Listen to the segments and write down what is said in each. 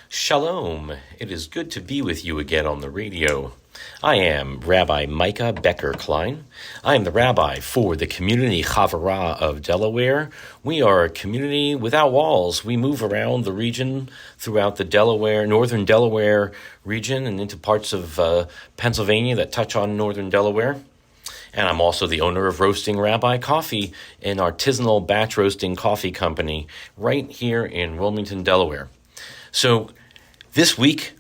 Shalom. It is good to be with you again on the radio. I am Rabbi Micah Becker Klein. I am the rabbi for the Community Chavurah of Delaware. We are a community without walls. We move around the region throughout the northern Delaware region and into parts of Pennsylvania that touch on northern Delaware. And I'm also the owner of Roasting Rabbi Coffee, an artisanal batch roasting coffee company right here in Wilmington, Delaware. So this week,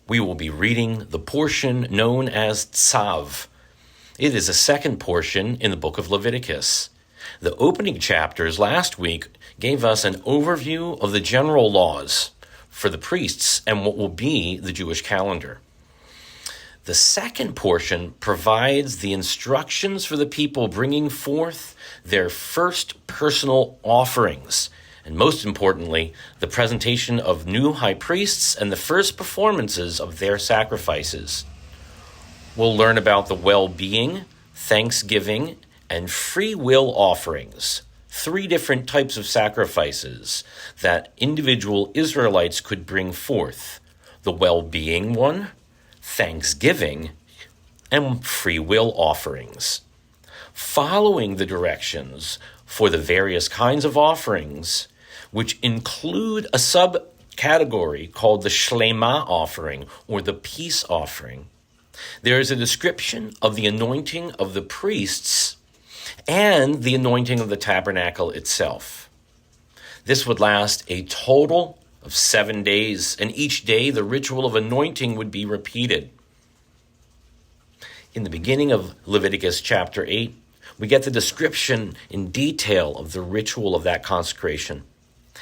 we will be reading the portion known as Tzav. It is a second portion in the book of Leviticus. The opening chapters last week gave us an overview of the general laws for the priests and what will be the Jewish calendar. The second portion provides the instructions for the people bringing forth their first personal offerings, and most importantly, the presentation of new high priests and the first performances of their sacrifices. We'll learn about the well-being, thanksgiving, and free will offerings, 3 different types of sacrifices that individual Israelites could bring forth: the well-being one, thanksgiving, and free will offerings. Following the directions for the various kinds of offerings, which include a subcategory called the Shlema offering, or the peace offering, there is a description of the anointing of the priests and the anointing of the tabernacle itself. This would last a total of 7 days, and each day the ritual of anointing would be repeated. In the beginning of Leviticus chapter 8, we get the description in detail of the ritual of that consecration.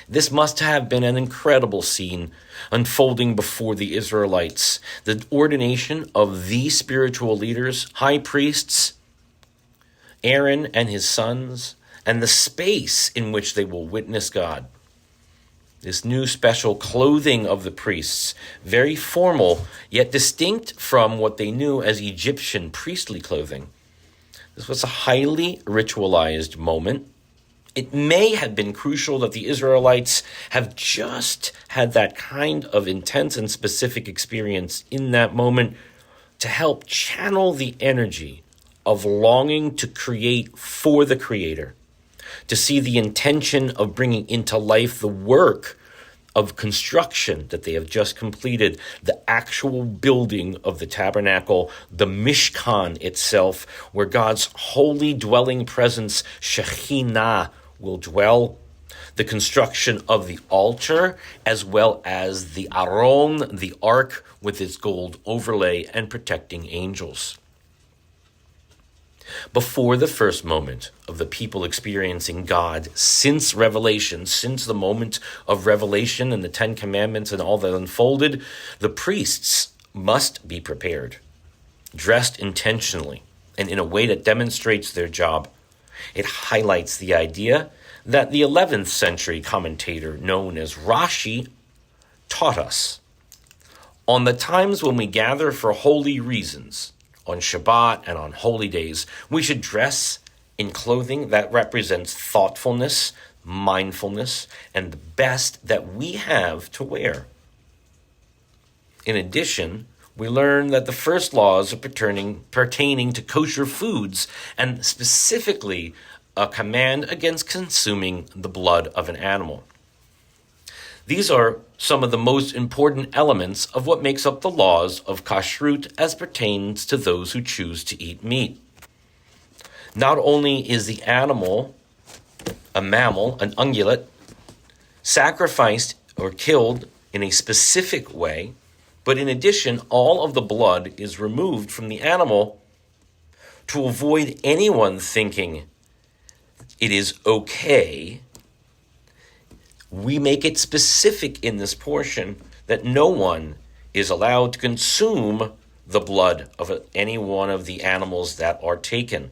This must have been an incredible scene unfolding before the Israelites. The ordination of the spiritual leaders, high priests, Aaron and his sons, and the space in which they will witness God. This new special clothing of the priests, very formal, yet distinct from what they knew as Egyptian priestly clothing. This was a highly ritualized moment. It may have been crucial that the Israelites have just had that kind of intense and specific experience in that moment to help channel the energy of longing to create for the Creator, to see the intention of bringing into life the work of construction that they have just completed, the actual building of the tabernacle, the Mishkan itself, where God's holy dwelling presence, Shekhinah, will dwell, the construction of the altar, as well as the Aron, the ark, with its gold overlay and protecting angels. Before the first moment of the people experiencing God since Revelation, since the moment of Revelation and the 10 Commandments and all that unfolded, the priests must be prepared, dressed intentionally, and in a way that demonstrates their job. It highlights the idea that the 11th century commentator known as Rashi taught us. On the times when we gather for holy reasons, on Shabbat and on holy days, we should dress in clothing that represents thoughtfulness, mindfulness, and the best that we have to wear. In addition, we learn that the first laws are pertaining to kosher foods, and specifically a command against consuming the blood of an animal. These are some of the most important elements of what makes up the laws of kashrut as pertains to those who choose to eat meat. Not only is the animal, a mammal, an ungulate, sacrificed or killed in a specific way, but in addition, all of the blood is removed from the animal to avoid anyone thinking it is okay. We make it specific in this portion that no one is allowed to consume the blood of any one of the animals that are taken.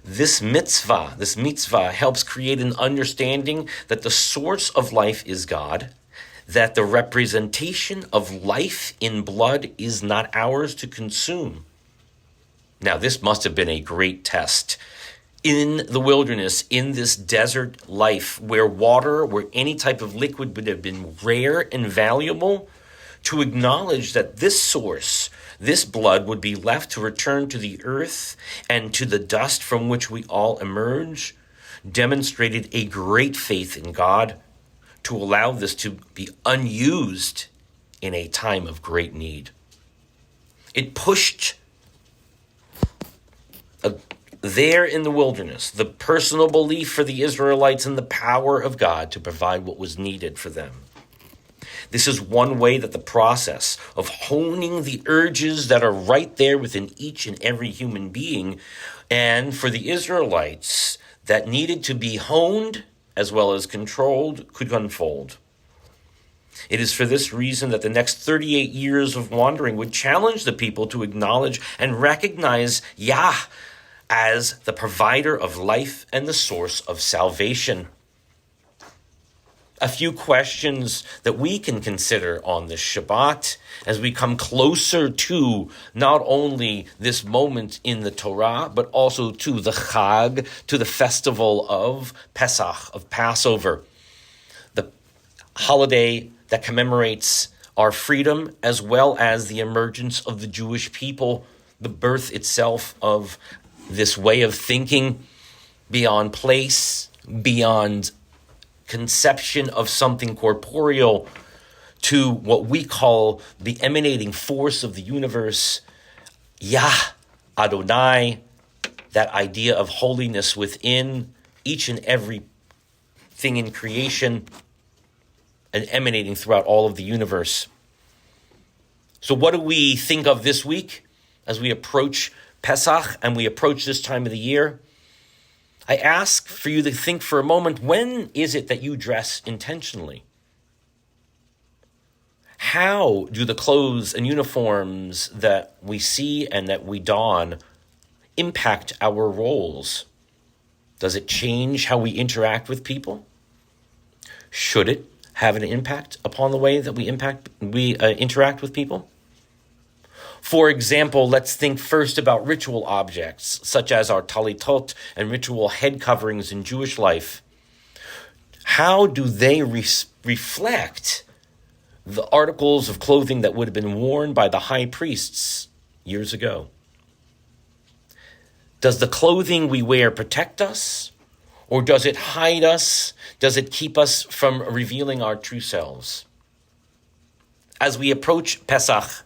This mitzvah helps create an understanding that the source of life is God, that the representation of life in blood is not ours to consume. Now, this must have been a great test in the wilderness, in this desert life where water, where any type of liquid would have been rare and valuable, to acknowledge that this source, this blood, would be left to return to the earth and to the dust from which we all emerge, demonstrated a great faith in God to allow this to be unused in a time of great need. It pushed there in the wilderness the personal belief for the Israelites in the power of God to provide what was needed for them. This is one way that the process of honing the urges that are right there within each and every human being, and for the Israelites that needed to be honed as well as controlled, could unfold. It is for this reason that the next 38 years of wandering would challenge the people to acknowledge and recognize Yah as the provider of life and the source of salvation. A few questions that we can consider on this Shabbat as we come closer to not only this moment in the Torah, but also to the Chag, to the festival of Pesach, of Passover, the holiday that commemorates our freedom as well as the emergence of the Jewish people, the birth itself of this way of thinking beyond place, beyond conception of something corporeal, to what we call the emanating force of the universe, Yah, Adonai, that idea of holiness within each and every thing in creation and emanating throughout all of the universe. So what do we think of this week as we approach Pesach and we approach this time of the year? I ask for you to think for a moment, when is it that you dress intentionally? How do the clothes and uniforms that we see and that we don impact our roles? Does it change how we interact with people? Should it have an impact upon the way that we interact with people? For example, let's think first about ritual objects, such as our talitot and ritual head coverings in Jewish life. How do they reflect the articles of clothing that would have been worn by the high priests years ago? Does the clothing we wear protect us, or does it hide us? Does it keep us from revealing our true selves? As we approach Pesach,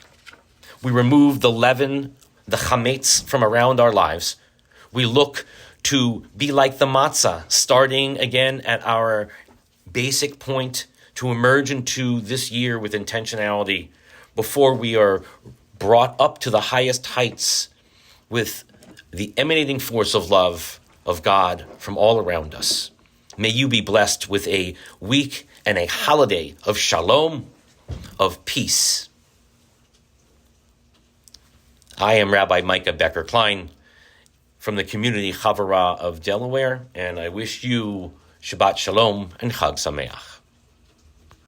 we remove the leaven, the chametz from around our lives. We look to be like the matzah, starting again at our basic point to emerge into this year with intentionality before we are brought up to the highest heights with the emanating force of love of God from all around us. May you be blessed with a week and a holiday of shalom, of peace. I am Rabbi Micah Becker Klein from the community Chavara of Delaware, and I wish you Shabbat Shalom and Chag Sameach.